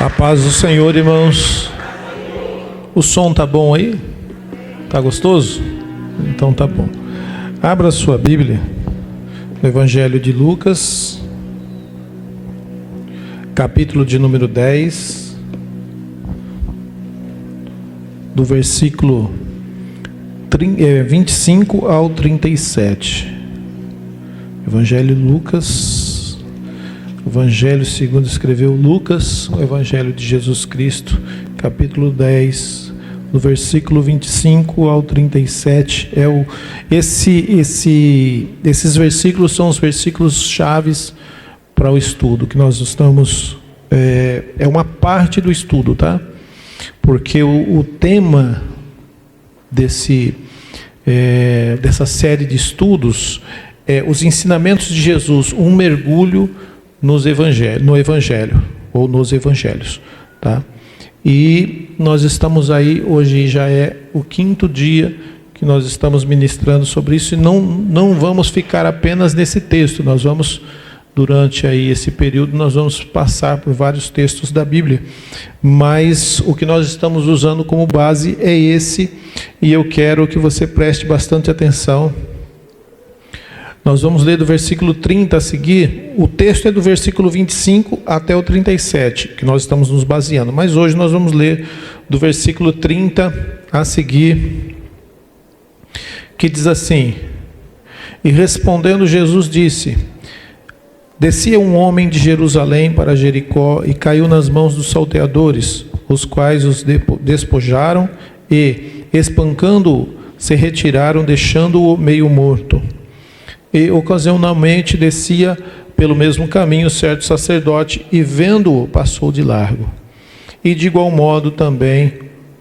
A paz do Senhor, irmãos. O som tá bom aí? Tá gostoso? Então tá bom. Abra sua Bíblia no Evangelho de Lucas, capítulo de número 10, do versículo 25 ao 37. Evangelho de Lucas, Evangelho segundo escreveu Lucas, o Evangelho de Jesus Cristo, capítulo 10, do versículo 25 ao 37. Esses versículos são os versículos chaves para o estudo que nós estamos. É uma parte do estudo, tá? Porque o tema dessa série de estudos é os ensinamentos de Jesus, um mergulho no Evangelho, ou nos Evangelhos, tá? E nós estamos aí, hoje já é o 5º dia que nós estamos ministrando sobre isso, e não vamos ficar apenas nesse texto, nós vamos, durante aí esse período, nós vamos passar por vários textos da Bíblia, mas o que nós estamos usando como base é esse, e eu quero que você preste bastante atenção. Nós vamos ler do versículo 30 a seguir. O texto é do versículo 25 até o 37, que nós estamos nos baseando. Mas hoje nós vamos ler do versículo 30 a seguir, que diz assim: E respondendo Jesus disse: Descia um homem de Jerusalém para Jericó e caiu nas mãos dos salteadores, os quais os despojaram e, espancando-o, se retiraram, deixando-o meio morto. E ocasionalmente descia pelo mesmo caminho certo sacerdote, e vendo-o, passou de largo. E de igual modo também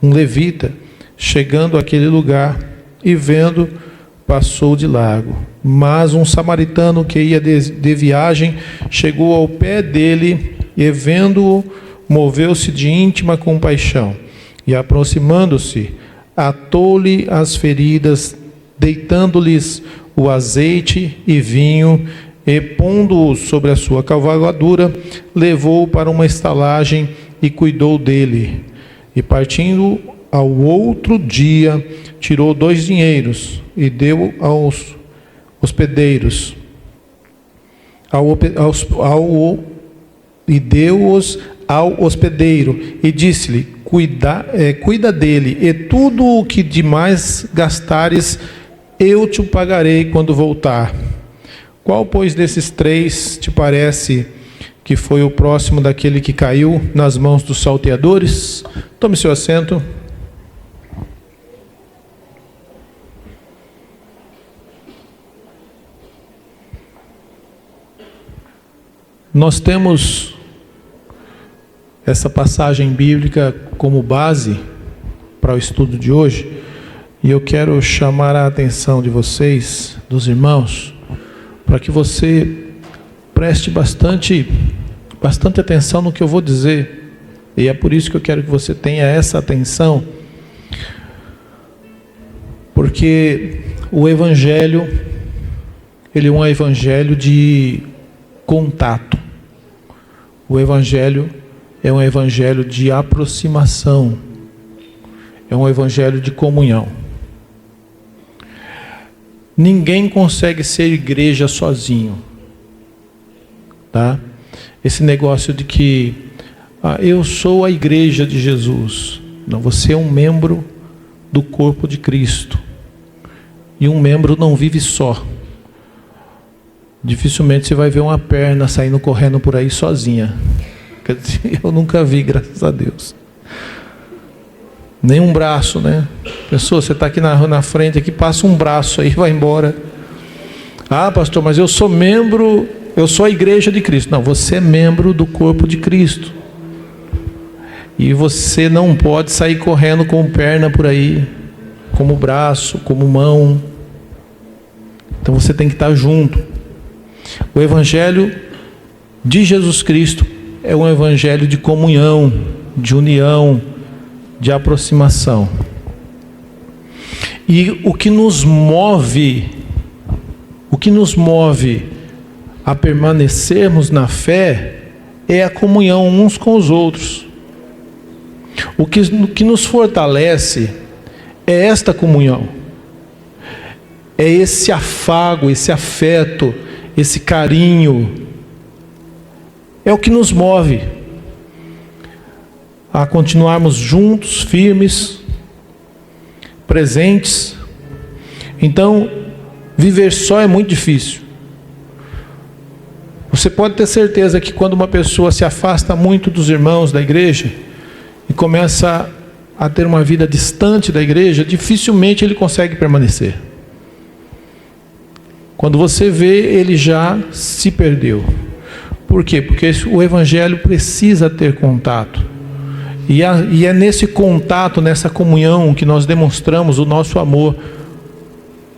um levita, chegando àquele lugar, e vendo, passou de largo. Mas um samaritano que ia de viagem, chegou ao pé dele, e vendo-o, moveu-se de íntima compaixão, e aproximando-se, atou-lhe as feridas, deitando-lhes o azeite e vinho, e pondo-o sobre a sua cavalgadura, levou-o para uma estalagem e cuidou dele. E partindo ao outro dia, tirou 2 dinheiros e deu aos hospedeiros, e deu-os ao hospedeiro, e disse-lhe: cuida dele, e tudo o que demais gastares, eu te pagarei quando voltar. Qual, pois, desses 3 te parece que foi o próximo daquele que caiu nas mãos dos salteadores? Tome seu assento. Nós temos essa passagem bíblica como base para o estudo de hoje. E eu quero chamar a atenção de vocês, dos irmãos, para que você preste bastante atenção no que eu vou dizer. E é por isso que eu quero que você tenha essa atenção, porque o Evangelho, ele é um Evangelho de contato. O Evangelho é um Evangelho de aproximação. É um Evangelho de comunhão. Ninguém consegue ser igreja sozinho, tá? Esse negócio de que eu sou a igreja de Jesus. Não, você é um membro do corpo de Cristo. E um membro não vive só. Dificilmente você vai ver uma perna saindo correndo por aí sozinha. Quer dizer, eu nunca vi, graças a Deus. Nem um braço, né? Pessoa, você está aqui na frente, aqui passa um braço aí, vai embora. Ah, pastor, mas eu sou membro, eu sou a igreja de Cristo. Não, você é membro do corpo de Cristo. E você não pode sair correndo com perna por aí, como braço, como mão. Então você tem que estar junto. O Evangelho de Jesus Cristo é um Evangelho de comunhão, de união, de aproximação. E o que nos move a permanecermos na fé é a comunhão uns com os outros. O que nos fortalece é esta comunhão, é esse afago, esse afeto, esse carinho, é o que nos move a continuarmos juntos, firmes, presentes. Então, viver só é muito difícil. Você pode ter certeza que quando uma pessoa se afasta muito dos irmãos da igreja e começa a ter uma vida distante da igreja, dificilmente ele consegue permanecer. Quando você vê, ele já se perdeu. Por quê? Porque o evangelho precisa ter contato. E é nesse contato, nessa comunhão, que nós demonstramos o nosso amor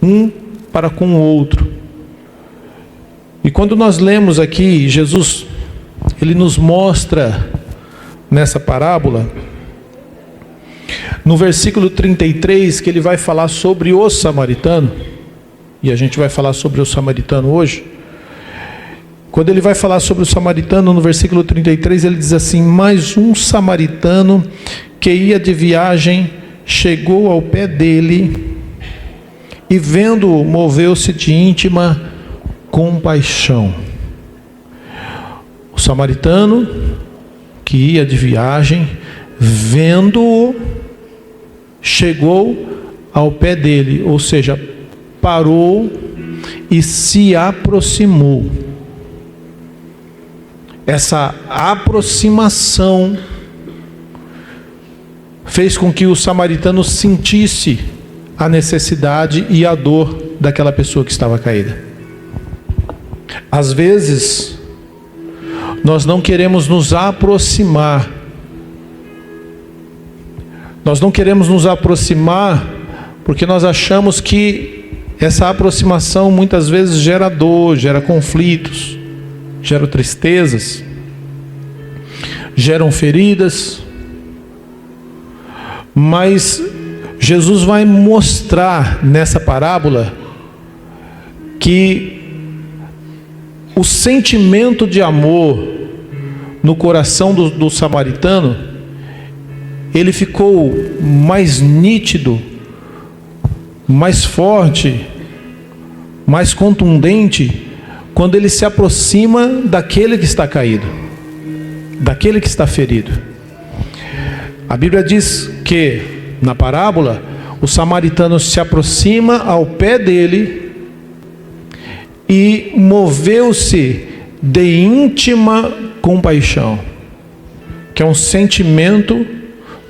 um para com o outro. E quando nós lemos aqui, Jesus, ele nos mostra nessa parábola, no versículo 33, que ele vai falar sobre o samaritano, e a gente vai falar sobre o samaritano hoje. Quando ele vai falar sobre o samaritano, no versículo 33, ele diz assim: mas um samaritano que ia de viagem chegou ao pé dele e, vendo-o, moveu-se de íntima compaixão. O samaritano que ia de viagem, vendo-o, chegou ao pé dele, ou seja, parou e se aproximou. Essa aproximação fez com que o samaritano sentisse a necessidade e a dor daquela pessoa que estava caída. Às vezes, nós não queremos nos aproximar. Nós não queremos nos aproximar porque nós achamos que essa aproximação muitas vezes gera dor, gera conflitos, gera tristezas, geram feridas. Mas Jesus vai mostrar nessa parábola que o sentimento de amor no coração do samaritano, ele ficou mais nítido, mais forte, mais contundente, quando ele se aproxima daquele que está caído, daquele que está ferido. A Bíblia diz que, na parábola, o samaritano se aproxima ao pé dele e moveu-se de íntima compaixão, que é um sentimento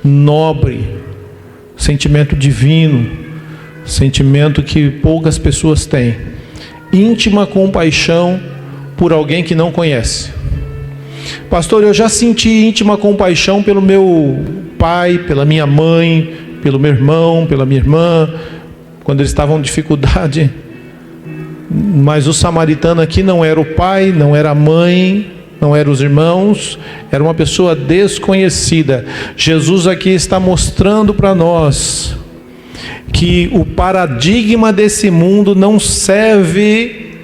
nobre, sentimento divino, sentimento que poucas pessoas têm. Íntima compaixão por alguém que não conhece. Pastor, eu já senti íntima compaixão pelo meu pai, pela minha mãe, pelo meu irmão, pela minha irmã, quando eles estavam em dificuldade. Mas o samaritano aqui não era o pai, não era a mãe, não eram os irmãos, era uma pessoa desconhecida. Jesus aqui está mostrando para nós que o paradigma desse mundo não serve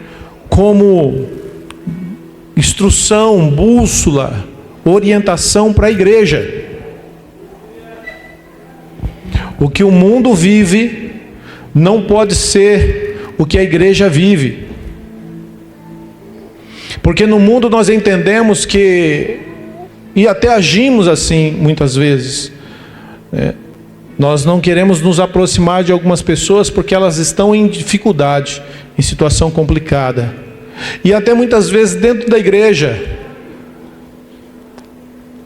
como instrução, bússola, orientação para a igreja. O que o mundo vive não pode ser o que a igreja vive. Porque no mundo nós entendemos que, e até agimos assim muitas vezes, nós não queremos nos aproximar de algumas pessoas porque elas estão em dificuldade, em situação complicada. E até muitas vezes dentro da igreja.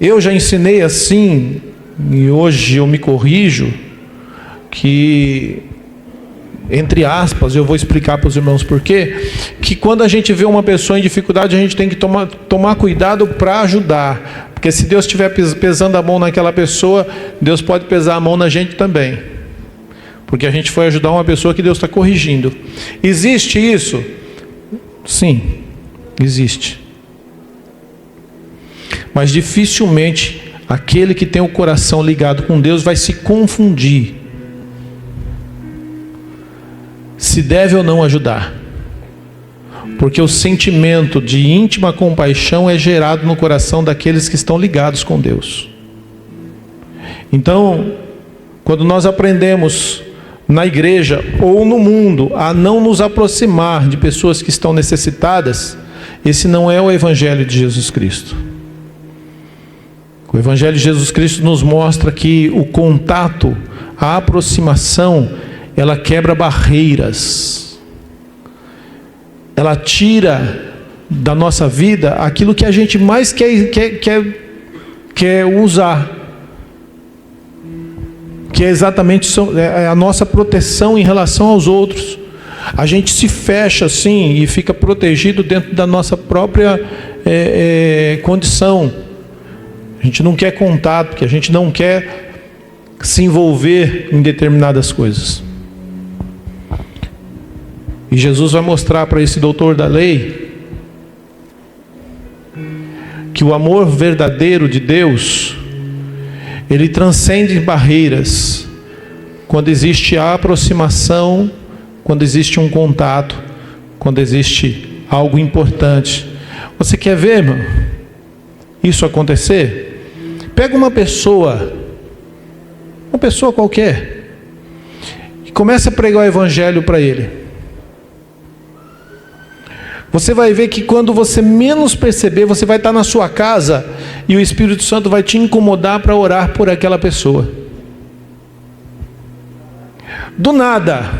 Eu já ensinei assim, e hoje eu me corrijo, que, entre aspas, eu vou explicar para os irmãos por quê, que quando a gente vê uma pessoa em dificuldade, a gente tem que tomar cuidado para ajudar. Porque se Deus estiver pesando a mão naquela pessoa, Deus pode pesar a mão na gente também. Porque a gente foi ajudar uma pessoa que Deus está corrigindo. Existe isso? Sim, existe. Mas dificilmente aquele que tem o coração ligado com Deus vai se confundir se deve ou não ajudar. Porque o sentimento de íntima compaixão é gerado no coração daqueles que estão ligados com Deus. Então, quando nós aprendemos na igreja ou no mundo a não nos aproximar de pessoas que estão necessitadas, esse não é o Evangelho de Jesus Cristo. O Evangelho de Jesus Cristo nos mostra que o contato, a aproximação, ela quebra barreiras. Ela tira da nossa vida aquilo que a gente mais quer usar, que é exatamente a nossa proteção em relação aos outros. A gente se fecha assim e fica protegido dentro da nossa própria condição. A gente não quer contato, porque a gente não quer se envolver em determinadas coisas. E Jesus vai mostrar para esse doutor da lei que o amor verdadeiro de Deus, ele transcende barreiras quando existe a aproximação, quando existe um contato, quando existe algo importante. Você quer ver, irmão, isso acontecer? Pega uma pessoa qualquer, e começa a pregar o Evangelho para ele. Você vai ver que quando você menos perceber, você vai estar na sua casa e o Espírito Santo vai te incomodar para orar por aquela pessoa. Do nada,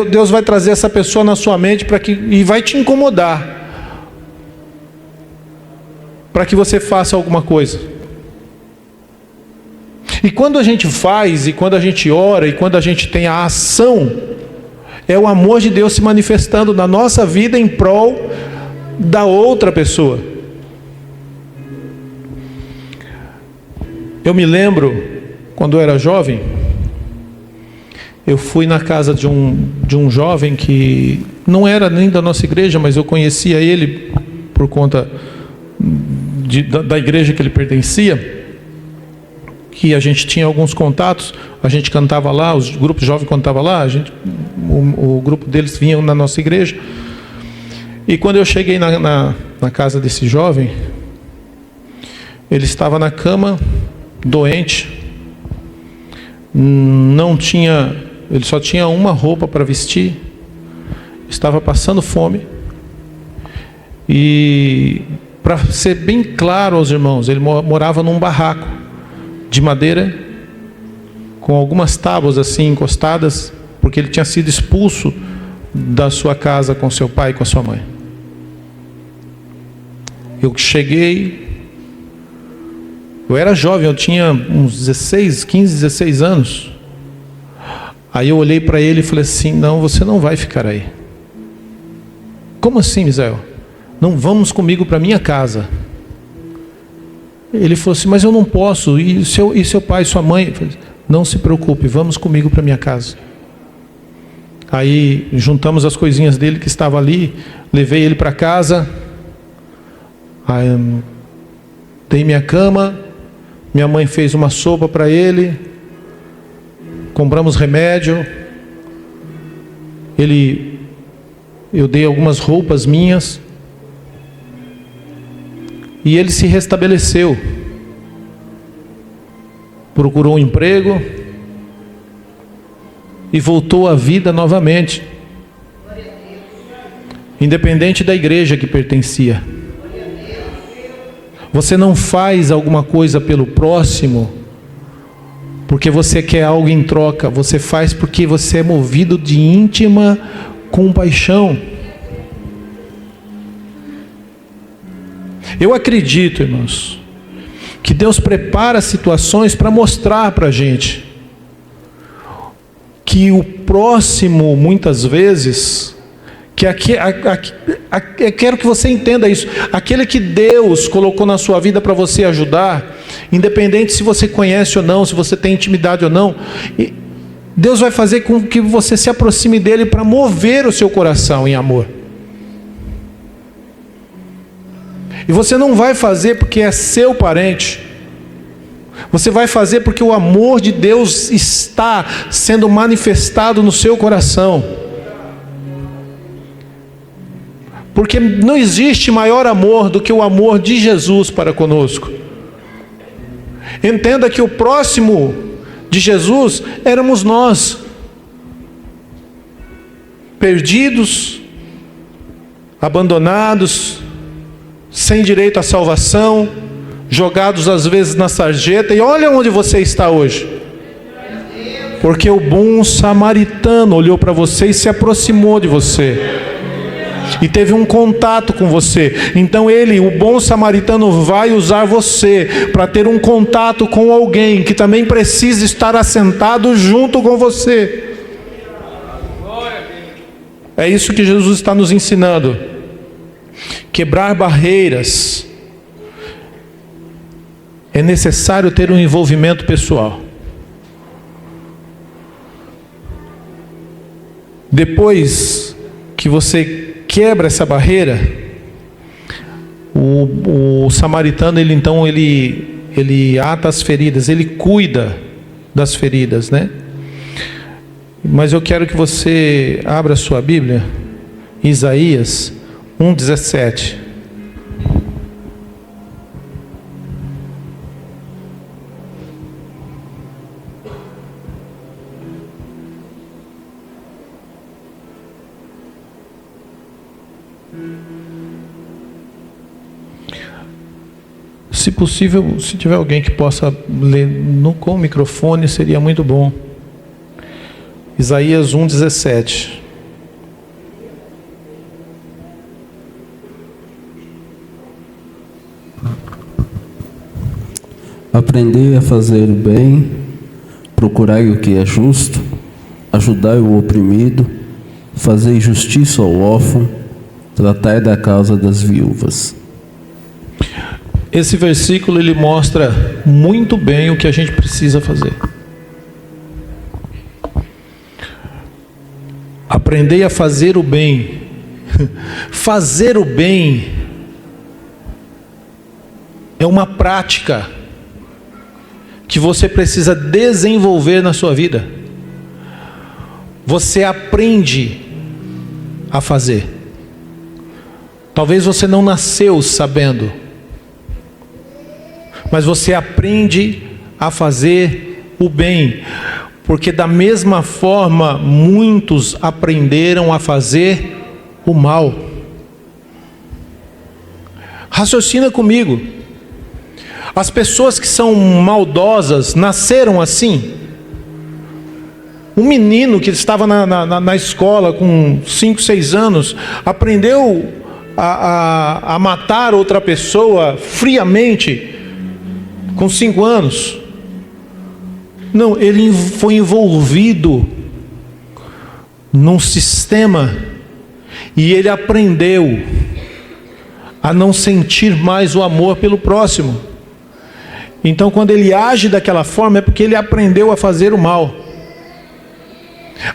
Deus vai trazer essa pessoa na sua mente e vai te incomodar para que você faça alguma coisa. E quando a gente faz, e quando a gente ora, e quando a gente tem a ação, é o amor de Deus se manifestando na nossa vida em prol da outra pessoa. Eu me lembro, quando eu era jovem, eu fui na casa de um jovem que não era nem da nossa igreja, mas eu conhecia ele por conta da igreja que ele pertencia, que a gente tinha alguns contatos, a gente cantava lá, os grupos jovens cantavam lá, o grupo deles vinham na nossa igreja. E quando eu cheguei na casa desse jovem, ele estava na cama, doente, ele só tinha uma roupa para vestir, estava passando fome, e para ser bem claro aos irmãos, ele morava num barraco de madeira, com algumas tábuas assim encostadas, porque ele tinha sido expulso da sua casa com seu pai e com a sua mãe. Eu cheguei, eu era jovem, eu tinha uns 15, 16 anos. Aí eu olhei para ele e falei assim: não, você não vai ficar aí. Como assim, Misael? Não, vamos comigo para minha casa. Ele falou assim: mas eu não posso, e seu pai e sua mãe? Eu falei: não se preocupe, vamos comigo para minha casa. Aí juntamos as coisinhas dele que estava ali, levei ele para casa, aí, dei minha cama, minha mãe fez uma sopa para ele, compramos remédio, eu dei algumas roupas minhas, e ele se restabeleceu, procurou um emprego e voltou à vida novamente, independente da igreja que pertencia. Você não faz alguma coisa pelo próximo porque você quer algo em troca, você faz porque você é movido de íntima compaixão. Eu acredito, irmãos, que Deus prepara situações para mostrar para a gente que o próximo, muitas vezes, eu quero que você entenda isso, aquele que Deus colocou na sua vida para você ajudar, independente se você conhece ou não, se você tem intimidade ou não, Deus vai fazer com que você se aproxime dele para mover o seu coração em amor. E você não vai fazer porque é seu parente. Você vai fazer porque o amor de Deus está sendo manifestado no seu coração. Porque não existe maior amor do que o amor de Jesus para conosco. Entenda que o próximo de Jesus éramos nós, perdidos, abandonados, sem direito à salvação, jogados às vezes na sarjeta. E olha onde você está hoje, porque o bom samaritano olhou para você e se aproximou de você, e teve um contato com você. Então ele, o bom samaritano, vai usar você para ter um contato com alguém que também precisa estar assentado junto com você. É isso que Jesus está nos ensinando. Quebrar barreiras. É necessário ter um envolvimento pessoal. Depois que você quebra essa barreira, o samaritano, ele ata as feridas, ele cuida das feridas, né? Mas eu quero que você abra a sua Bíblia, Isaías 1:17. Se possível, se tiver alguém que possa ler com o microfone, seria muito bom. Isaías 1:17. Aprendei a fazer o bem, procurai o que é justo, ajudai o oprimido, fazei justiça ao órfão, tratai da causa das viúvas. Esse versículo ele mostra muito bem o que a gente precisa fazer. Aprendei a fazer o bem. Fazer o bem é uma prática que você precisa desenvolver na sua vida. Você aprende a fazer. Talvez você não nasceu sabendo, mas você aprende a fazer o bem, porque da mesma forma muitos aprenderam a fazer o mal. Raciocina comigo. As pessoas que são maldosas nasceram assim. Um menino que estava na escola com 5, 6 anos aprendeu a matar outra pessoa friamente com 5 anos. Não, ele foi envolvido num sistema e ele aprendeu a não sentir mais o amor pelo próximo. Então, quando ele age daquela forma, é porque ele aprendeu a fazer o mal.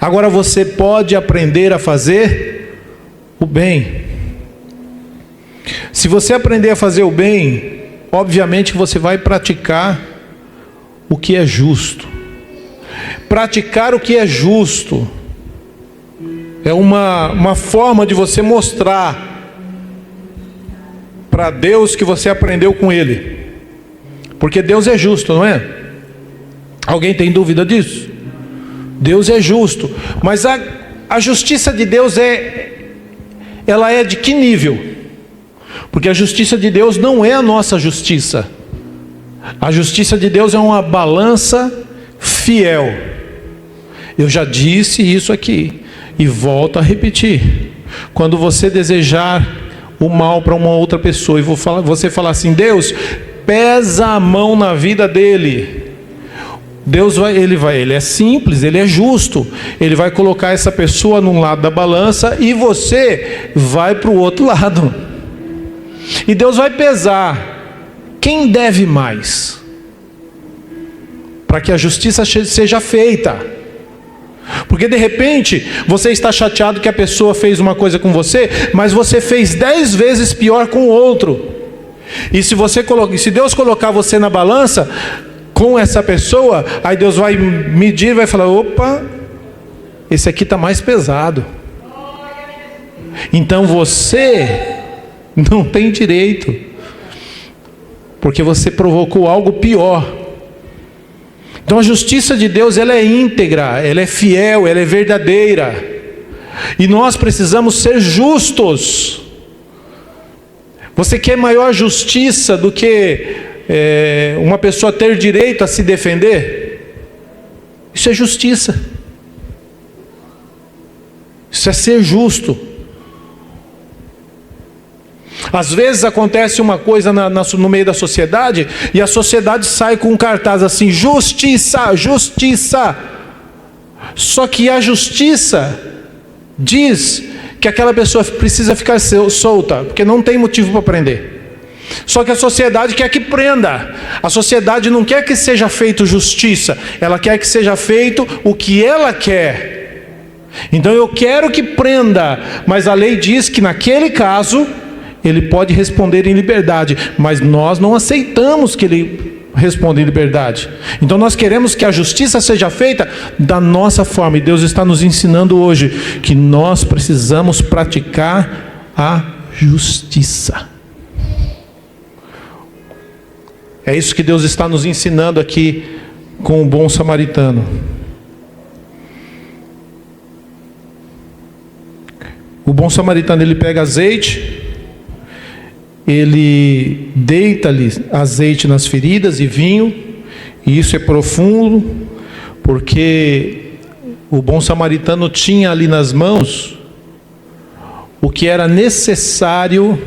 Agora você pode aprender a fazer o bem. Se você aprender a fazer o bem, obviamente você vai praticar o que é justo. Praticar o que é justo é uma forma de você mostrar para Deus que você aprendeu com Ele. Porque Deus é justo, não é? Alguém tem dúvida disso? Deus é justo. Mas a justiça de Deus ela é de que nível? Porque a justiça de Deus não é a nossa justiça. A justiça de Deus é uma balança fiel. Eu já disse isso aqui e volto a repetir. Quando você desejar o mal para uma outra pessoa e você falar assim: Deus, pesa a mão na vida dele. Deus ele é simples, ele é justo. Ele vai colocar essa pessoa num lado da balança e você vai para o outro lado. E Deus vai pesar quem deve mais, para que a justiça seja feita. Porque de repente você está chateado que a pessoa fez uma coisa com você, mas você fez 10 vezes pior com o outro. E se Deus colocar você na balança com essa pessoa, aí Deus vai medir e vai falar: opa, esse aqui está mais pesado. Então você não tem direito, porque você provocou algo pior. Então a justiça de Deus, ela é íntegra, ela é fiel, ela é verdadeira. E nós precisamos ser justos. Você quer maior justiça do que uma pessoa ter direito a se defender? Isso é justiça. Isso é ser justo. Às vezes acontece uma coisa no meio da sociedade, e a sociedade sai com um cartaz assim: justiça, justiça. Só que a justiça diz que aquela pessoa precisa ficar solta, porque não tem motivo para prender. Só que a sociedade quer que prenda. A sociedade não quer que seja feito justiça, ela quer que seja feito o que ela quer. Então eu quero que prenda, mas a lei diz que naquele caso ele pode responder em liberdade, mas nós não aceitamos que ele responda em liberdade. Então nós queremos que a justiça seja feita da nossa forma, e Deus está nos ensinando hoje que nós precisamos praticar a justiça. É isso que Deus está nos ensinando aqui com o bom samaritano. O bom samaritano, ele pega azeite, ele deita-lhe azeite nas feridas e vinho, e isso é profundo, porque o bom samaritano tinha ali nas mãos o que era necessário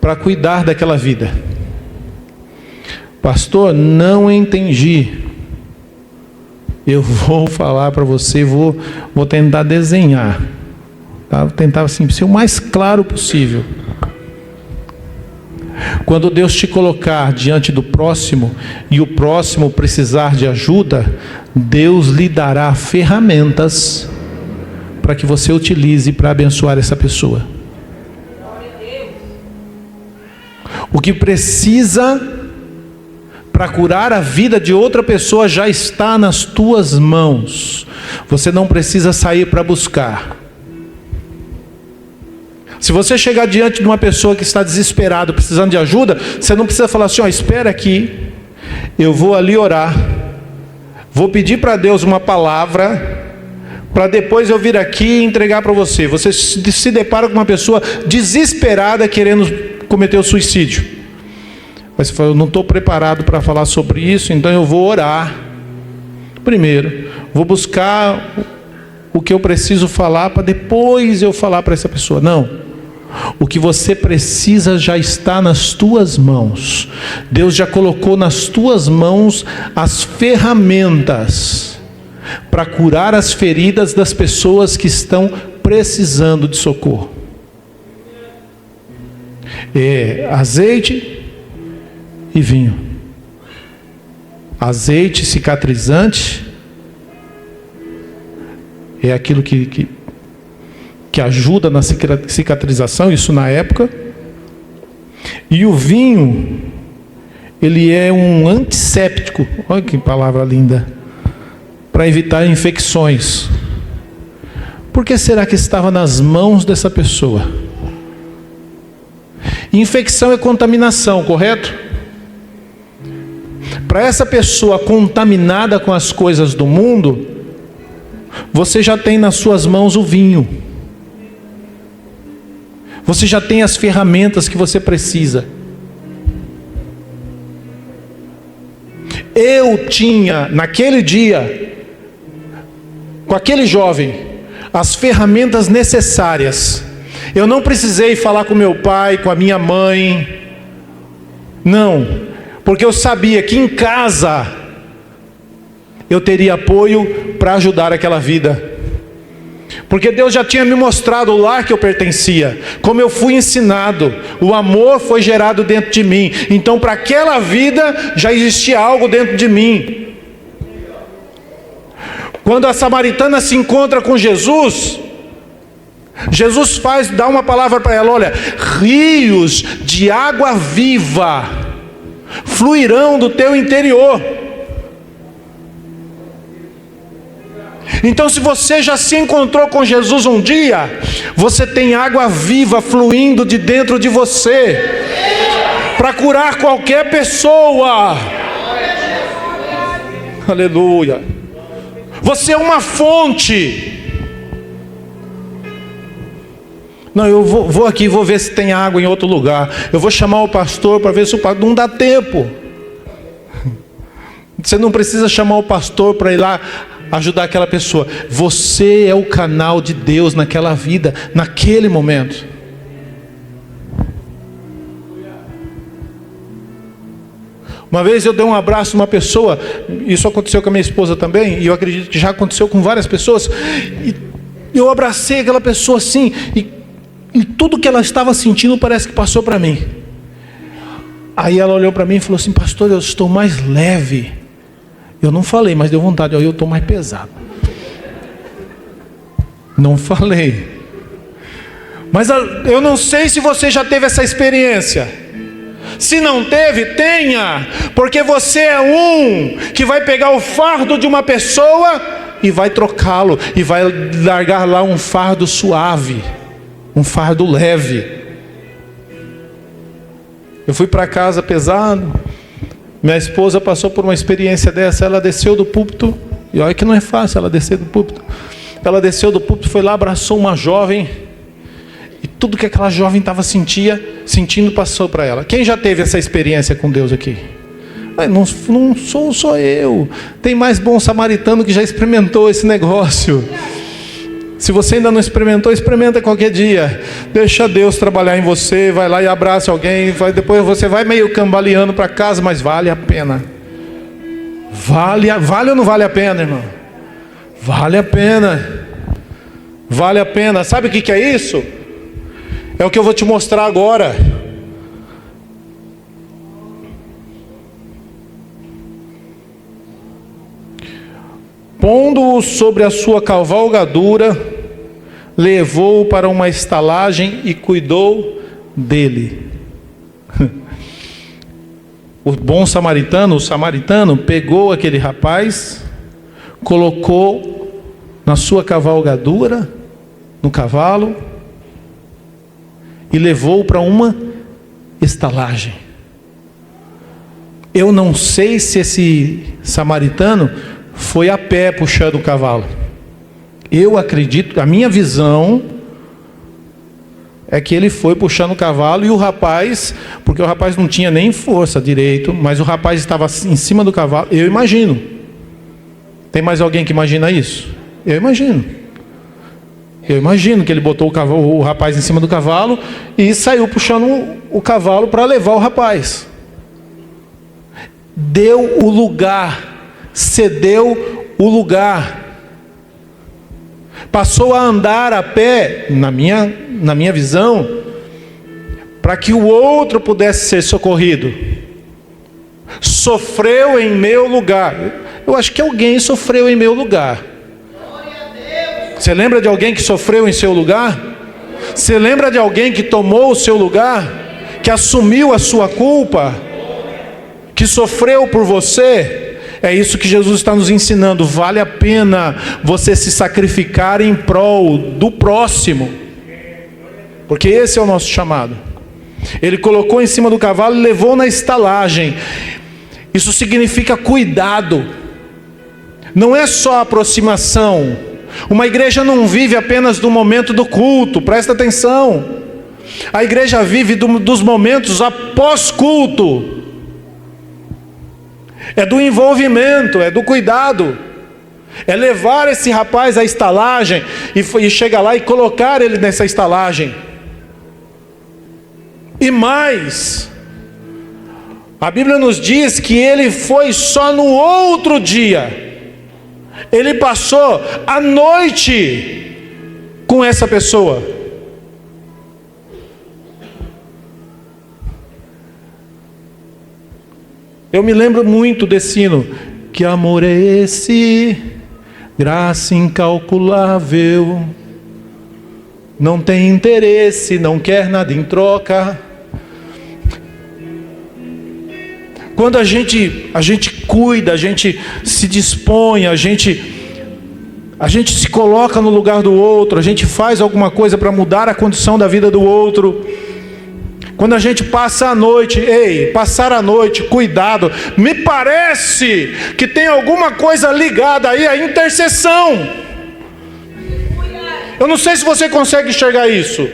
para cuidar daquela vida. Pastor, não entendi. Eu vou falar para você, vou tentar desenhar, tá? Vou tentar assim, ser o mais claro possível. Quando Deus te colocar diante do próximo, e o próximo precisar de ajuda, Deus lhe dará ferramentas para que você utilize para abençoar essa pessoa. O que precisa para curar a vida de outra pessoa já está nas tuas mãos. Você não precisa sair para buscar. Se você chegar diante de uma pessoa que está desesperada, precisando de ajuda, você não precisa falar assim: espera aqui, eu vou ali orar, vou pedir para Deus uma palavra, para depois eu vir aqui e entregar para você. Você se depara com uma pessoa desesperada querendo cometer o suicídio. Mas você fala: eu não estou preparado para falar sobre isso, então eu vou orar primeiro, vou buscar o que eu preciso falar para depois eu falar para essa pessoa. Não. O que você precisa já está nas tuas mãos. Deus já colocou nas tuas mãos as ferramentas para curar as feridas das pessoas que estão precisando de socorro. Azeite e vinho. Azeite cicatrizante é aquilo que ajuda na cicatrização, isso na época. E o vinho, ele é um antisséptico, olha que palavra linda, para evitar infecções. Por que será que estava nas mãos dessa pessoa? Infecção é contaminação, correto? Para essa pessoa contaminada com as coisas do mundo, você já tem nas suas mãos o vinho. Você já tem as ferramentas que você precisa. Eu tinha, naquele dia, com aquele jovem, as ferramentas necessárias. Eu não precisei falar com meu pai, com a minha mãe. Não, porque eu sabia que em casa eu teria apoio para ajudar aquela vida. Porque Deus já tinha me mostrado o lar que eu pertencia, como eu fui ensinado, o amor foi gerado dentro de mim. Então para aquela vida já existia algo dentro de mim. Quando a samaritana se encontra com Jesus, Jesus dá uma palavra para ela: olha, rios de água viva fluirão do teu interior. Então, se você já se encontrou com Jesus um dia, você tem água viva fluindo de dentro de você para curar qualquer pessoa. Aleluia. Você é uma fonte. Não, eu vou aqui, vou ver se tem água em outro lugar. Eu vou chamar o pastor para ver se o pastor... Não dá tempo. Você não precisa chamar o pastor para ir lá ajudar aquela pessoa. Você é o canal de Deus naquela vida, naquele momento. Uma vez eu dei um abraço numa pessoa, isso aconteceu com a minha esposa também, e eu acredito que já aconteceu com várias pessoas, e eu abracei aquela pessoa assim, e tudo que ela estava sentindo parece que passou para mim. Aí ela olhou para mim e falou assim: pastor, eu estou mais leve. Eu não falei, mas deu vontade, eu estou mais pesado. Não falei. Mas eu não sei se você já teve essa experiência. Se não teve, tenha, porque você é um que vai pegar o fardo de uma pessoa e vai trocá-lo, e vai largar lá um fardo suave, um fardo leve. Eu fui para casa pesado, minha esposa passou por uma experiência dessa, ela desceu do púlpito, e olha que não é fácil ela descer do púlpito. Ela desceu do púlpito, foi lá, abraçou uma jovem, e tudo que aquela jovem estava sentindo passou para ela. Quem já teve essa experiência com Deus aqui? Não sou só eu. Tem mais bom samaritano que já experimentou esse negócio. Se você ainda não experimentou, experimenta qualquer dia. Deixa Deus trabalhar em você. Vai lá e abraça alguém. Depois você vai meio cambaleando para casa, mas vale a pena. Vale ou não vale a pena, irmão? Vale a pena. Vale a pena. Sabe o que é isso? É o que eu vou te mostrar agora. Pondo-o sobre a sua cavalgadura, levou-o para uma estalagem e cuidou dele. O bom samaritano, o samaritano, pegou aquele rapaz, colocou na sua cavalgadura, no cavalo, e levou-o para uma estalagem. Eu não sei se esse samaritano foi a pé puxando o cavalo. Eu acredito, a minha visão é que ele foi puxando o cavalo, e o rapaz, porque o rapaz não tinha nem força direito, mas o rapaz estava em cima do cavalo. Eu imagino. Tem mais alguém que imagina isso? Eu imagino que ele botou o rapaz em cima do cavalo e saiu puxando o cavalo para levar o rapaz. Deu o lugar, cedeu o lugar, passou a andar a pé, na minha visão, para que o outro pudesse ser socorrido. Sofreu em meu lugar. Eu acho que alguém sofreu em meu lugar. Você lembra de alguém que sofreu em seu lugar? Você lembra de alguém que tomou o seu lugar? Que assumiu a sua culpa? Que sofreu por você? É isso que Jesus está nos ensinando. Vale a pena você se sacrificar em prol do próximo, porque esse é o nosso chamado. Ele colocou em cima do cavalo e levou na estalagem. Isso significa cuidado. Não é só aproximação. Uma igreja não vive apenas do momento do culto, presta atenção. A igreja vive dos momentos após culto. É do envolvimento, é do cuidado. É levar esse rapaz à estalagem e chegar lá e colocar ele nessa estalagem. E mais, a Bíblia nos diz que ele foi só no outro dia. Ele passou a noite com essa pessoa. Eu me lembro muito desse hino. Que amor é esse, graça incalculável, não tem interesse, não quer nada em troca. Quando a gente cuida, a gente se dispõe, a gente se coloca no lugar do outro, a gente faz alguma coisa para mudar a condição da vida do outro. Quando a gente passa a noite, passar a noite, cuidado. Me parece que tem alguma coisa ligada aí à intercessão. Eu não sei se você consegue enxergar isso.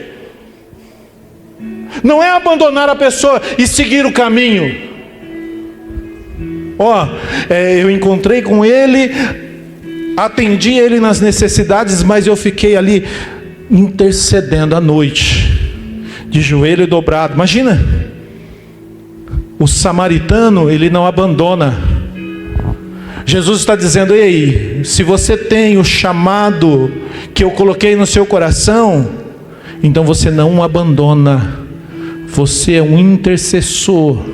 Não é abandonar a pessoa e seguir o caminho. Eu encontrei com ele, atendi ele nas necessidades, mas eu fiquei ali intercedendo à noite, de joelho dobrado. Imagina, o samaritano, ele não abandona. Jesus está dizendo: ei, se você tem o chamado que eu coloquei no seu coração, então você não abandona. Você é um intercessor.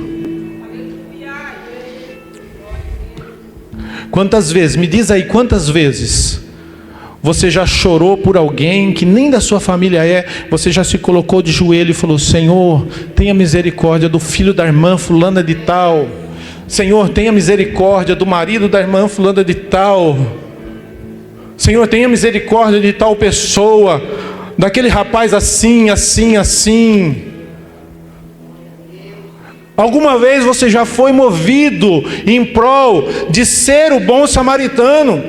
Quantas vezes, me diz aí, quantas vezes você já chorou por alguém que nem da sua família é, você já se colocou de joelho e falou: Senhor, tenha misericórdia do filho da irmã fulana de tal. Senhor, tenha misericórdia do marido da irmã fulana de tal. Senhor, tenha misericórdia de tal pessoa, daquele rapaz assim, assim, assim. Alguma vez você já foi movido em prol de ser o bom samaritano?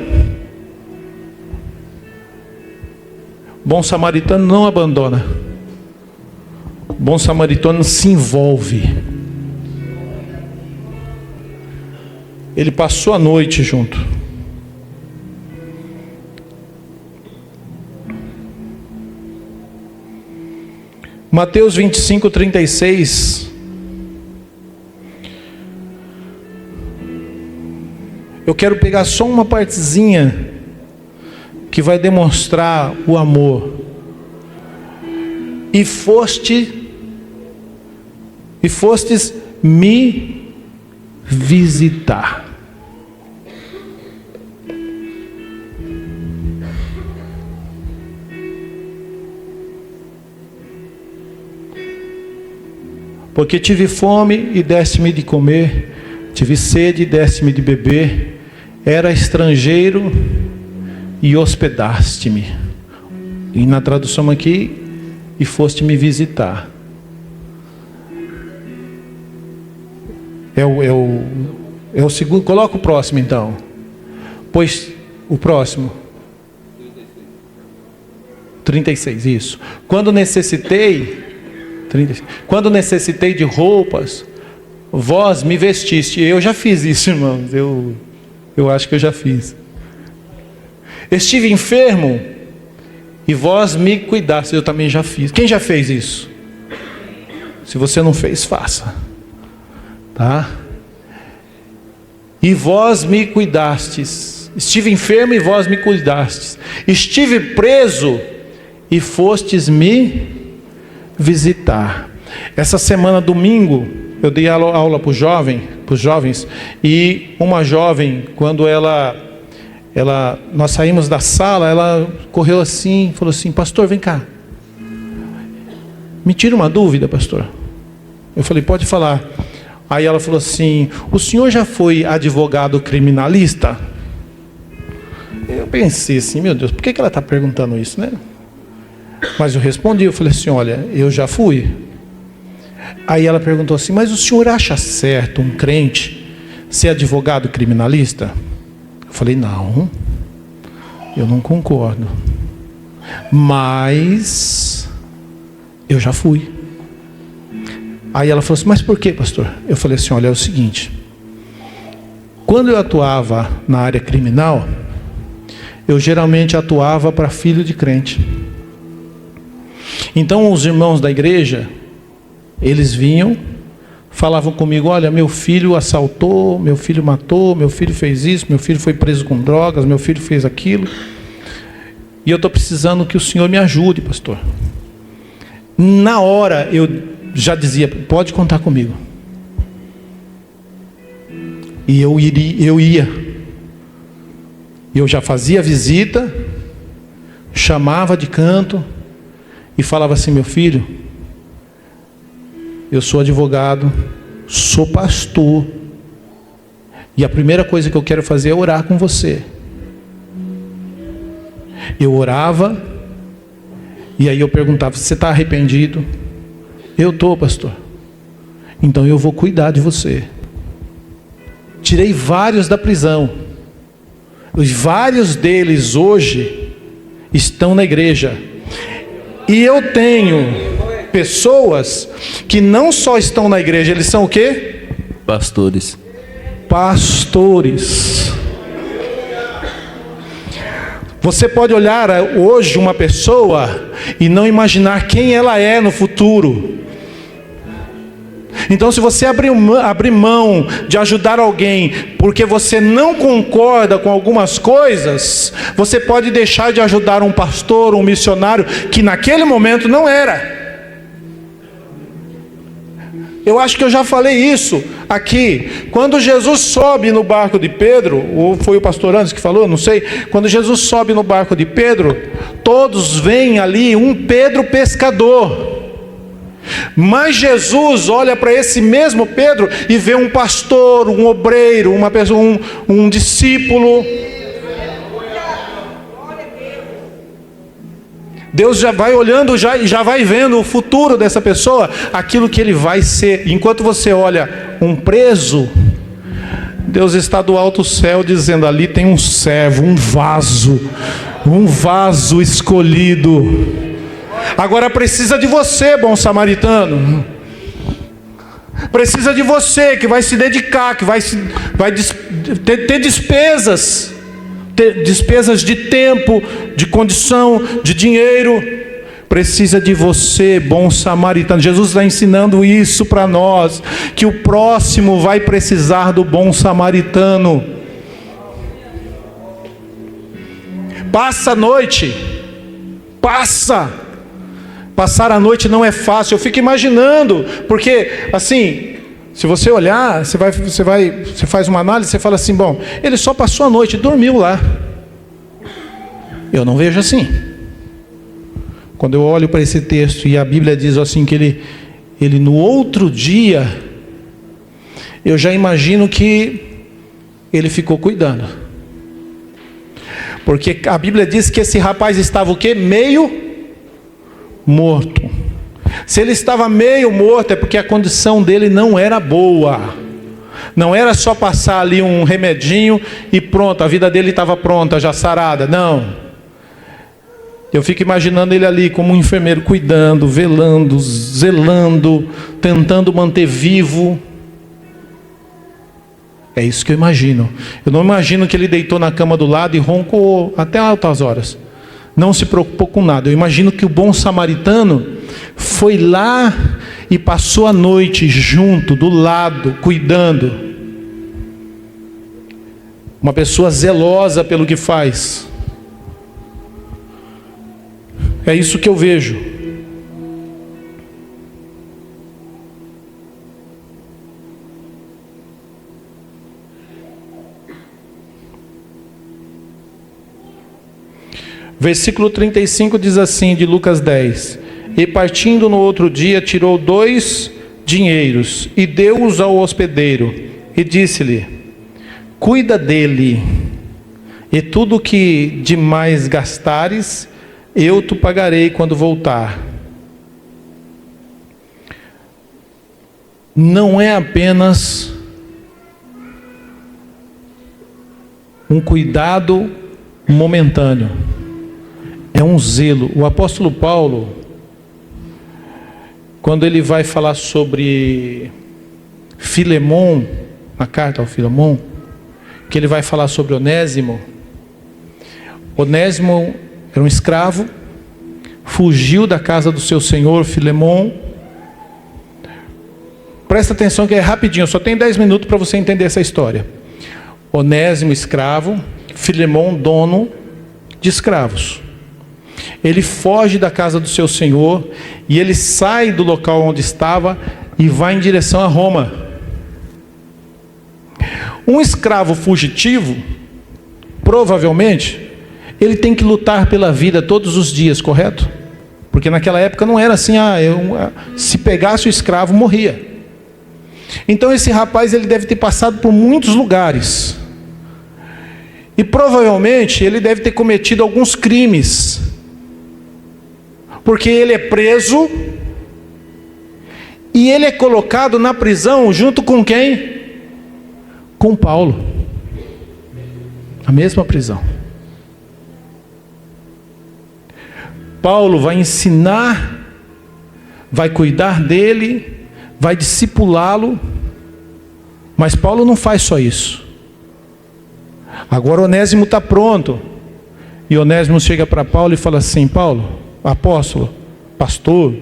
Bom samaritano não abandona. Bom samaritano se envolve. Ele passou a noite junto. Mateus 25:36. Eu quero pegar só uma partezinha que vai demonstrar o amor. E fostes me visitar. Porque tive fome e deste-me de comer, tive sede e deste-me de beber, era estrangeiro e hospedaste-me. E na tradução aqui, e foste me visitar. É o segundo. Coloca o próximo então. Pois o próximo 36, isso. Quando necessitei de roupas, vós me vestiste. Eu já fiz isso, irmãos. Eu acho que eu já fiz. Estive enfermo e vós me cuidastes. Eu também já fiz. Quem já fez isso? Se você não fez, faça. Tá? E vós me cuidastes. Estive enfermo e vós me cuidastes. Estive preso e fostes me visitar. Essa semana, domingo, eu dei aula para os jovens, e uma jovem, quando nós saímos da sala, ela correu assim, falou assim: pastor, vem cá, me tira uma dúvida, pastor. Eu falei: pode falar. Aí ela falou assim: o senhor já foi advogado criminalista? Eu pensei assim: meu Deus, por que ela está perguntando isso, né? Mas eu respondi, eu falei assim: olha, eu já fui. Aí ela perguntou assim: mas o senhor acha certo um crente ser advogado criminalista? Eu falei: não, eu não concordo, mas eu já fui. Aí ela falou assim: mas por que, pastor? Eu falei assim: olha, é o seguinte, quando eu atuava na área criminal, eu geralmente atuava para filho de crente. Então os irmãos da igreja, eles vinham, falavam comigo: olha, meu filho assaltou, meu filho matou, meu filho fez isso, meu filho foi preso com drogas, meu filho fez aquilo, e eu estou precisando que o senhor me ajude, pastor. Na hora eu já dizia: pode contar comigo. E eu ia. Eu já fazia visita, chamava de canto e falava assim: meu filho, eu sou advogado, sou pastor, e a primeira coisa que eu quero fazer é orar com você. Eu orava, e aí eu perguntava: você está arrependido? Eu estou, pastor. Então eu vou cuidar de você. Tirei vários da prisão. Vários deles hoje estão na igreja. E eu tenho pessoas que não só estão na igreja, eles são o quê? Pastores. Pastores. Você pode olhar hoje uma pessoa e não imaginar quem ela é no futuro. Então, se você abrir mão de ajudar alguém porque você não concorda com algumas coisas, você pode deixar de ajudar um pastor, um missionário, que naquele momento não era. Eu acho que eu já falei isso aqui. Quando Jesus sobe no barco de Pedro, ou foi o pastor Anderson que falou, não sei. Quando Jesus sobe no barco de Pedro, todos veem ali um Pedro pescador. Mas Jesus olha para esse mesmo Pedro e vê um pastor, um obreiro, uma pessoa, um discípulo. Deus já vai olhando, já vai vendo o futuro dessa pessoa, aquilo que ele vai ser. Enquanto você olha um preso, Deus está do alto céu dizendo: ali tem um servo, um vaso escolhido. Agora precisa de você, bom samaritano. Precisa de você que vai se dedicar, que vai ter despesas. Despesas de tempo, de condição, de dinheiro. Precisa de você, bom samaritano. Jesus está ensinando isso para nós, que o próximo vai precisar do bom samaritano. Passa a noite. Passar a noite não é fácil. Eu fico imaginando, porque assim, se você olhar, você faz uma análise, você fala assim: bom, ele só passou a noite, dormiu lá. Eu não vejo assim. Quando eu olho para esse texto e a Bíblia diz assim que ele no outro dia, eu já imagino que ele ficou cuidando. Porque a Bíblia diz que esse rapaz estava o quê? Meio morto. Se ele estava meio morto, é porque a condição dele não era boa. Não era só passar ali um remedinho e pronto, a vida dele estava pronta, já sarada. Não. Eu fico imaginando ele ali como um enfermeiro, cuidando, velando, zelando, tentando manter vivo. É isso que eu imagino. Eu não imagino que ele deitou na cama do lado e roncou até altas horas. Não se preocupou com nada. Eu imagino que o bom samaritano foi lá e passou a noite junto, do lado, cuidando. Uma pessoa zelosa pelo que faz. É isso que eu vejo. Versículo 35 diz assim, de Lucas 10: e partindo no outro dia, tirou 2 dinheiros e deu-os ao hospedeiro, e disse-lhe: cuida dele, e tudo que demais gastares, eu te pagarei quando voltar. Não é apenas um cuidado momentâneo, é um zelo. O apóstolo Paulo, quando ele vai falar sobre Filemon, na carta ao Filemon, que ele vai falar sobre Onésimo. Onésimo era um escravo, fugiu da casa do seu senhor Filemon. Presta atenção que é rapidinho, só tem 10 minutos para você entender essa história. Onésimo, escravo, Filemon, dono de escravos. Ele foge da casa do seu senhor e ele sai do local onde estava e vai em direção a Roma. Um escravo fugitivo, provavelmente, ele tem que lutar pela vida todos os dias, correto? Porque naquela época não era assim, se pegasse o escravo, morria. Então esse rapaz, ele deve ter passado por muitos lugares. E provavelmente ele deve ter cometido alguns crimes. Porque ele é preso E ele é colocado na prisão junto com quem? Com Paulo. A mesma prisão. Paulo vai ensinar, vai cuidar dele, vai discipulá-lo, mas Paulo não faz só isso. Agora Onésimo está pronto, e Onésimo chega para Paulo e fala assim: Paulo, apóstolo, pastor,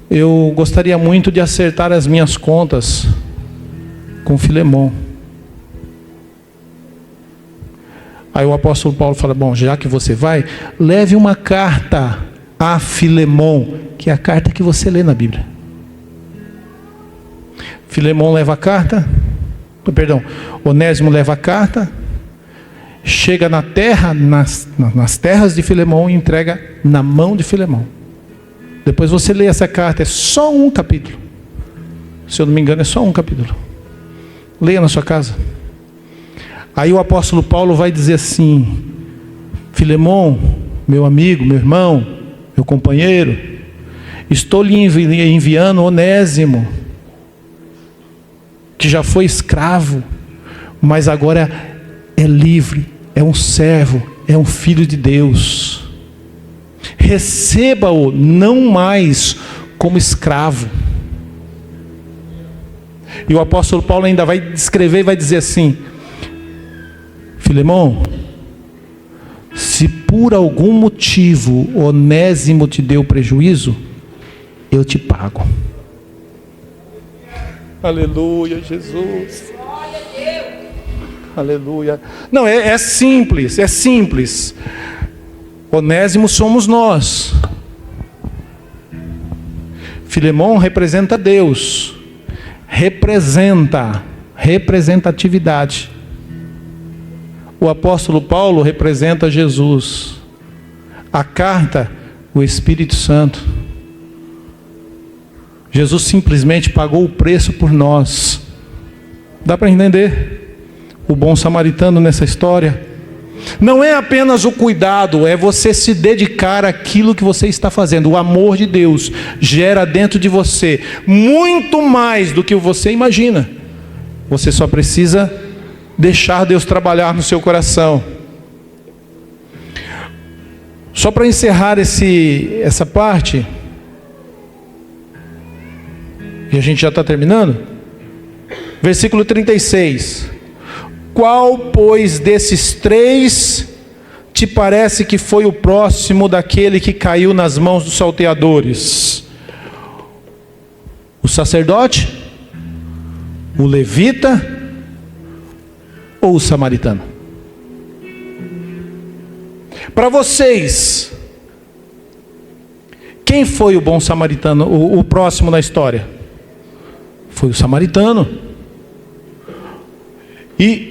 eu gostaria muito de acertar as minhas contas com Filemão. Aí o apóstolo Paulo fala: bom, já que você vai, leve uma carta a Filemão, que é a carta que você lê na Bíblia. Filemão leva a carta, Onésimo leva a carta, chega na terra, nas terras de Filemão e entrega na mão de Filemão. Depois você lê essa carta, é só um capítulo. Se eu não me engano, é só um capítulo. Leia na sua casa. Aí o apóstolo Paulo vai dizer assim: Filemão, meu amigo, meu irmão, meu companheiro, estou lhe enviando Onésimo, que já foi escravo, mas agora é livre, é um servo, é um filho de Deus. Receba-o não mais como escravo. E o apóstolo Paulo ainda vai descrever e vai dizer assim: Filemão, se por algum motivo Onésimo te deu prejuízo, eu te pago. Aleluia, Jesus. Aleluia. Não, é simples, é simples. Onésimo somos nós. Filemão representa Deus. Representatividade. O apóstolo Paulo representa Jesus. A carta, o Espírito Santo. Jesus simplesmente pagou o preço por nós. Dá para entender? O bom samaritano nessa história não é apenas o cuidado, é você se dedicar àquilo que você está fazendo. O amor de Deus gera dentro de você muito mais do que você imagina. Você só precisa deixar Deus trabalhar no seu coração. Só para encerrar essa parte, e a gente já está terminando, versículo 36. Qual, pois, desses três te parece que foi o próximo daquele que caiu nas mãos dos salteadores? O sacerdote? O levita? Ou o samaritano? Para vocês, quem foi o bom samaritano, o próximo na história? Foi o samaritano. E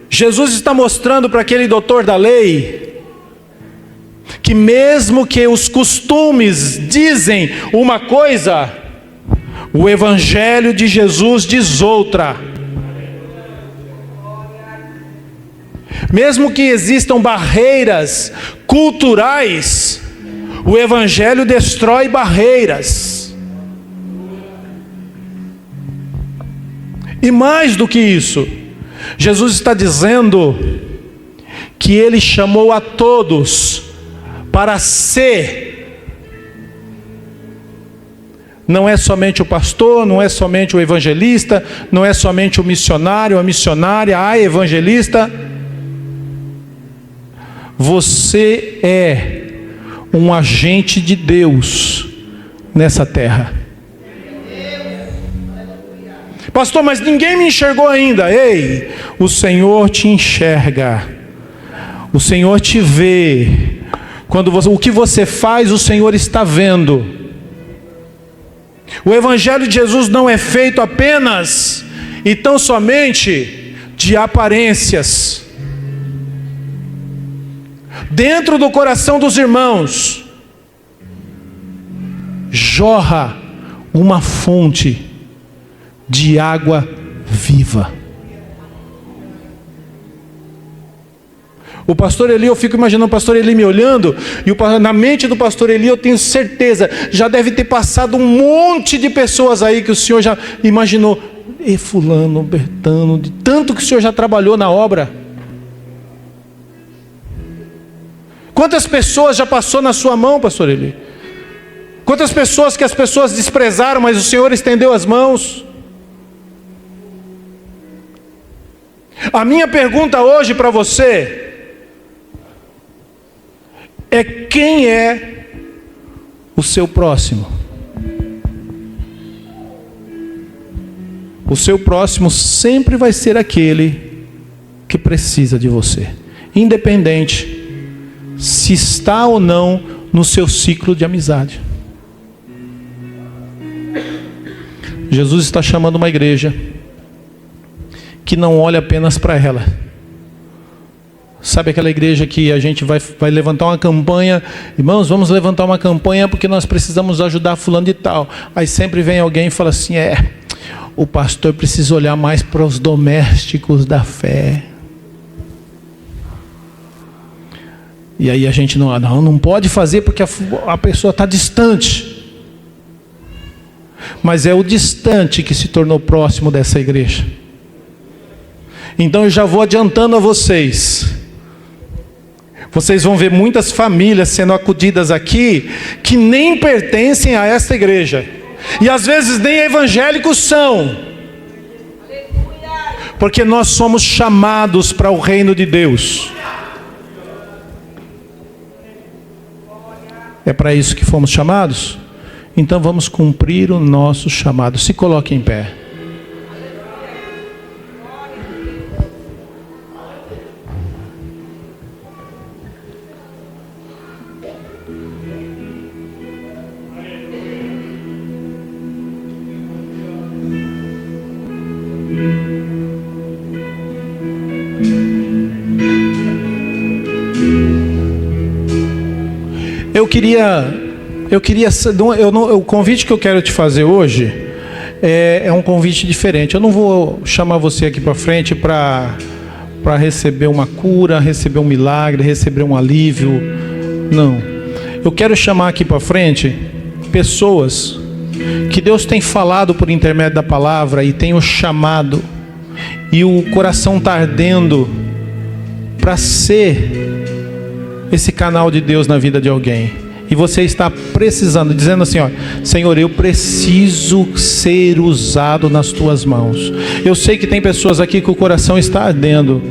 Jesus está mostrando para aquele doutor da lei que mesmo que os costumes dizem uma coisa, o evangelho de Jesus diz outra. Mesmo que existam barreiras culturais, o evangelho destrói barreiras. E mais do que isso, Jesus está dizendo que Ele chamou a todos para ser. Não é somente o pastor, não é somente o evangelista, não é somente o missionário, a missionária, a evangelista. Você é um agente de Deus nessa terra. Pastor, mas ninguém me enxergou ainda. Ei, o Senhor te enxerga. O Senhor te vê. O que você faz, o Senhor está vendo. O Evangelho de Jesus não é feito apenas e tão somente de aparências. Dentro do coração dos irmãos jorra uma fonte de água viva. O pastor Eli, eu fico imaginando o pastor Eli me olhando, e na mente do pastor Eli eu tenho certeza, já deve ter passado um monte de pessoas aí que o senhor já imaginou. E fulano, Bertano, de tanto que o senhor já trabalhou na obra. Quantas pessoas já passou na sua mão, pastor Eli? Quantas pessoas que as pessoas desprezaram, mas o senhor estendeu as mãos? A minha pergunta hoje para você é: quem é o seu próximo? O seu próximo sempre vai ser aquele que precisa de você, independente se está ou não no seu ciclo de amizade. Jesus está chamando uma igreja que não olha apenas para ela. Sabe aquela igreja que a gente vai levantar uma campanha, irmãos, vamos levantar uma campanha porque nós precisamos ajudar fulano de tal. Aí sempre vem alguém e fala assim: o pastor precisa olhar mais para os domésticos da fé. E aí a gente não pode fazer porque a pessoa está distante. Mas é o distante que se tornou próximo dessa igreja. Então eu já vou adiantando a vocês. Vocês vão ver muitas famílias sendo acudidas aqui que nem pertencem a esta igreja. E às vezes nem evangélicos são. Porque nós somos chamados para o reino de Deus. É para isso que fomos chamados? Então vamos cumprir o nosso chamado. Se coloque em pé. O convite que eu quero te fazer hoje é um convite diferente. Eu não vou chamar você aqui para frente para receber uma cura, receber um milagre, receber um alívio. Não. Eu quero chamar aqui para frente pessoas que Deus tem falado por intermédio da palavra e tem o chamado, e o coração está ardendo para ser esse canal de Deus na vida de alguém. E você está precisando, dizendo assim: Senhor, eu preciso ser usado nas tuas mãos. Eu sei que tem pessoas aqui que o coração está ardendo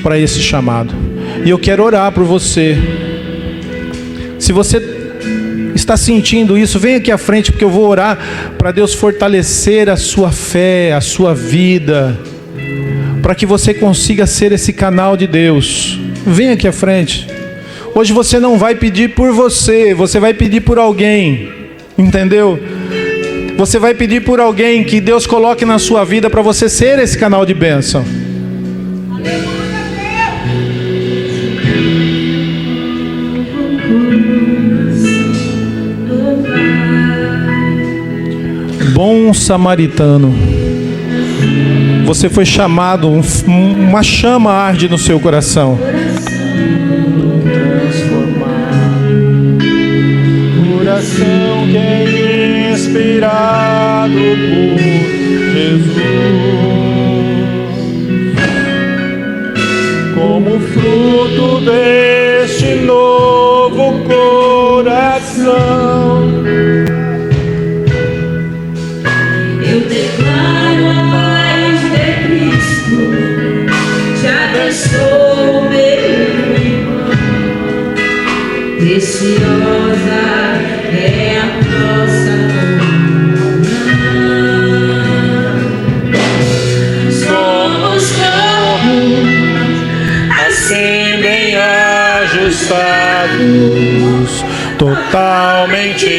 para esse chamado, e eu quero orar por você. Se você está sentindo isso, vem aqui à frente, porque eu vou orar para Deus fortalecer a sua fé, a sua vida, para que você consiga ser esse canal de Deus. Vem aqui à frente. Hoje você não vai pedir por você, você vai pedir por alguém, entendeu? Você vai pedir por alguém que Deus coloque na sua vida para você ser esse canal de bênção. Bom samaritano, você foi chamado, uma chama arde no seu coração. Coração que é inspirado por Jesus, como fruto deste novo coração, eu declaro a paz de Cristo, te abençoo, meu irmão, preciosa é a nossa comunhão. Somos corpos assim bem ajustados, totalmente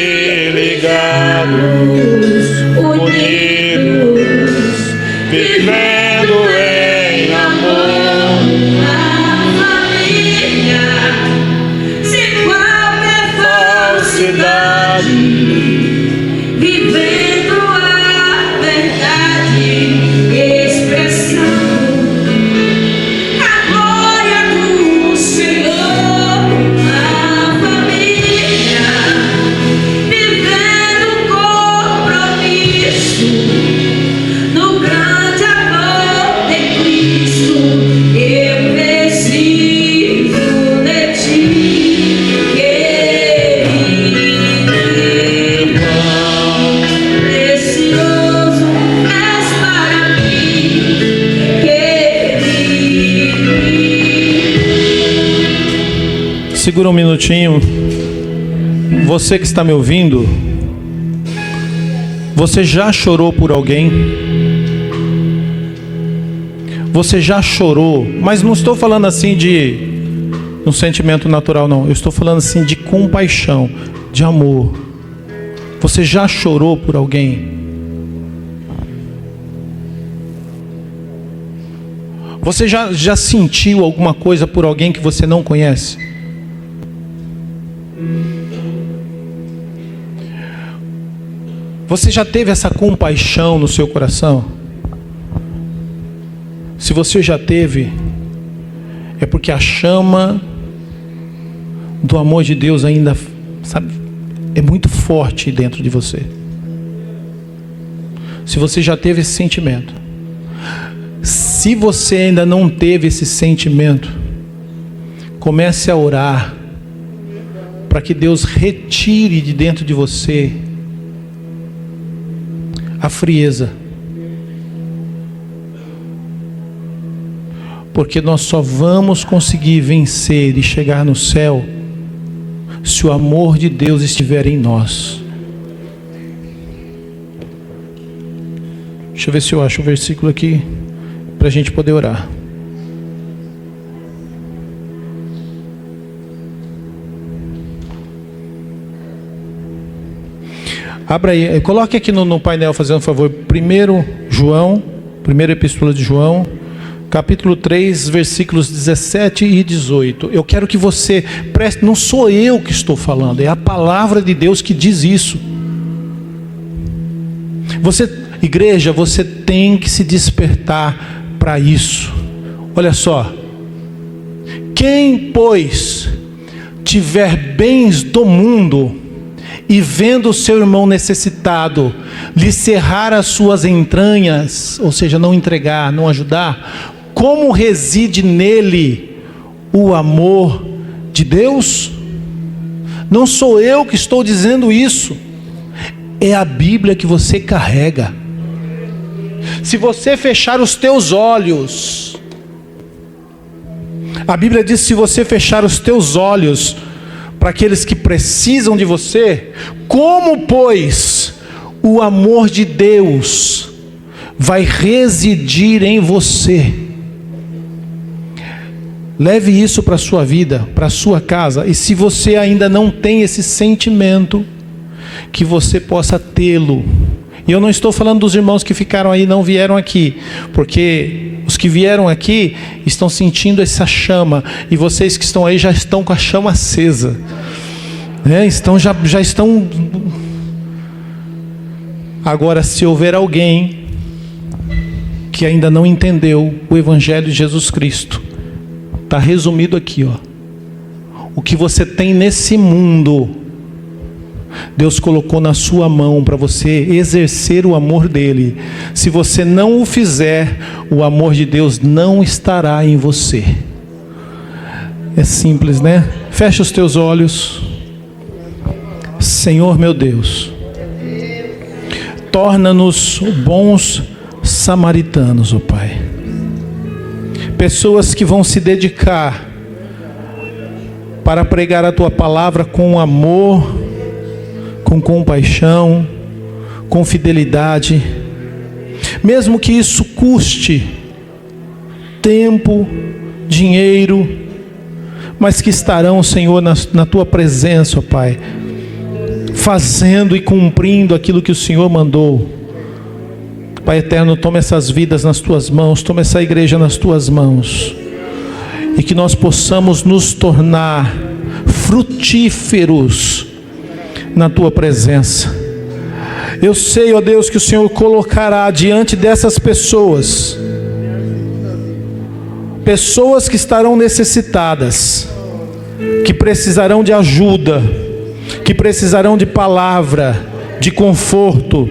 ligados, unidos, vivendo em amor. uma família, sem qualquer falsidade, vivendo a verdade, expressão a glória do Segura um minutinho. Você que está me ouvindo, você já chorou por alguém? Você já chorou? Mas não estou falando assim de um sentimento natural, não. Eu estou falando assim de compaixão, de amor. Você já chorou por alguém? Você já sentiu alguma coisa por alguém que você não conhece? Você já teve essa compaixão no seu coração? Se você já teve, é porque a chama do amor de Deus ainda, sabe, é muito forte dentro de você. Se você já teve esse sentimento, se você ainda não teve esse sentimento, comece a orar para que Deus retire de dentro de você a frieza. Porque nós só vamos conseguir vencer e chegar no céu se o amor de Deus estiver em nós. Deixa eu ver se eu acho o versículo aqui para a gente poder orar. Abra aí, coloque aqui no painel, fazendo um favor, 1 João, primeira epístola de João, capítulo 3, versículos 17 e 18. Eu quero que você preste, não sou eu que estou falando, é a palavra de Deus que diz isso. Você, igreja, você tem que se despertar para isso. Olha só. Quem, pois, tiver bens do mundo e vendo o seu irmão necessitado, lhe cerrar as suas entranhas, ou seja, não entregar, não ajudar, como reside nele o amor de Deus? Não sou eu que estou dizendo isso, é a Bíblia que você carrega. Se você fechar os teus olhos, a Bíblia diz: se você fechar os teus olhos para aqueles que precisam de você, como, pois, o amor de Deus vai residir em você? Leve isso para a sua vida, para a sua casa. E se você ainda não tem esse sentimento, que você possa tê-lo. E eu não estou falando dos irmãos que ficaram aí, não vieram aqui, porque os que vieram aqui estão sentindo essa chama, e vocês que estão aí já estão com a chama acesa, já estão. Agora, se houver alguém que ainda não entendeu o Evangelho de Jesus Cristo, está resumido aqui, ó. O que você tem nesse mundo, Deus colocou na sua mão para você exercer o amor dele. Se você não o fizer, o amor de Deus não estará em você. É simples, né? Fecha os teus olhos. Senhor meu Deus, torna-nos bons samaritanos, ó Pai. Pessoas que vão se dedicar para pregar a Tua palavra com amor, com compaixão, com fidelidade, mesmo que isso custe tempo, dinheiro, mas que estarão, Senhor, na Tua presença, ó Pai, fazendo e cumprindo aquilo que o Senhor mandou. Pai eterno, toma essas vidas nas Tuas mãos, toma essa igreja nas Tuas mãos, e que nós possamos nos tornar frutíferos na Tua presença. Eu sei, ó Deus, que o Senhor colocará diante dessas pessoas que estarão necessitadas, que precisarão de ajuda, que precisarão de palavra, de conforto.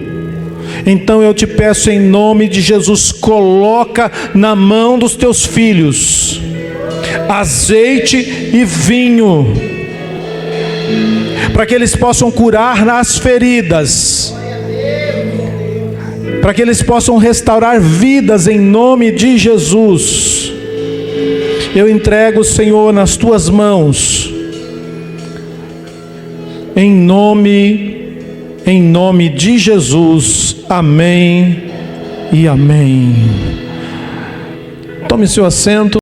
Então eu te peço, em nome de Jesus, coloca na mão dos Teus filhos azeite e vinho, para que eles possam curar as feridas, para que eles possam restaurar vidas, em nome de Jesus. Eu entrego, Senhor, nas Tuas mãos em nome de Jesus. Amém e amém. Tome seu assento.